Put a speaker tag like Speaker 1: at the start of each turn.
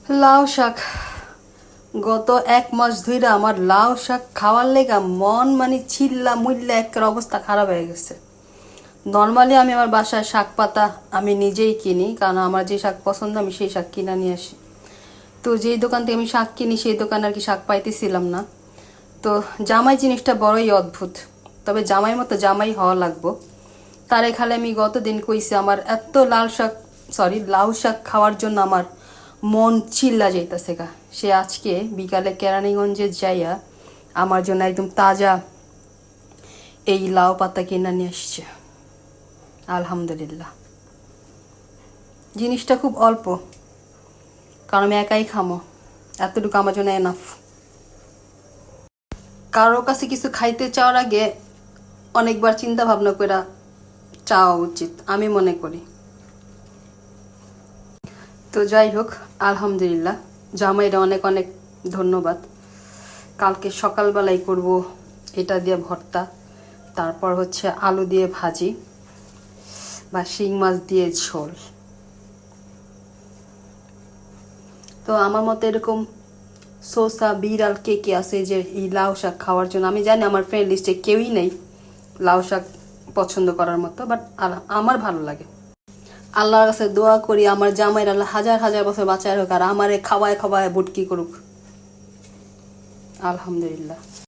Speaker 1: লাউ শাক গত 1 মাস ধরে আমার লাউ শাক খাওয়ার লেগা মন মানে চিল্লা মুল্লা একের অবস্থা খারাপ হয়ে গেছে। নর্মালি আমি আমার বাসায় শাক পাতা আমি নিজেই কিনি, কারণ আমার যে শাক পছন্দ আমি সেই শাক কিনা নিয়ে আসি। তো যেই দোকান থেকে আমি শাক কিনি সেই দোকানে আর কি শাক পাইতেছিলাম না। তো জামাই জিনিসটা বড়ই অদ্ভুত, তবে জামাই মতো জামাই হওয়া লাগবো। তার এখানে আমি গতদিন কইছি আমার এত লাউ শাক খাওয়ার জন্য আমার মন চিল্লা যাইতেছে গা। সে আজকে বিকালে কেরানীগঞ্জে যাইয়া আমার জন্য একদম তাজা এই লাউ পাতা কিনা নিয়ে আসছে। আলহামদুলিল্লাহ, জিনিসটা খুব অল্প, কারণ আমি একাই খামো, এতটুকু আমার জন্য এনাফ। কারোর কাছে কিছু খাইতে চাওয়ার আগে অনেকবার চিন্তা ভাবনা করে চাওয়া উচিত আমি মনে করি। তো যাই হোক, আলহামদুলিল্লাহ, জামাইরা অনেক অনেক ধন্যবাদ। কালকে সকালবেলায় করব এটা দিয়ে ভর্তা, তারপর হচ্ছে আলু দিয়ে ভাজি বা শিং মাছ দিয়ে ঝোল। তো আমার মতো এরকম সোসা বিড়াল কে কে আছে যে এই লাউ শাক খাওয়ার জন্য? আমি জানি আমার ফ্রেন্ড লিস্টে কেউই নেই লাউ শাক পছন্দ করার মতো, বাট আমার ভালো লাগে। আল্লাহর কাছে দোয়া করি আমার জামাইয়ের আল্লাহ হাজার হাজার বছর বাঁচায় হোক আর আমারে খাওয়ায় খাওয়ায় বুটকি করুক। আলহামদুলিল্লাহ।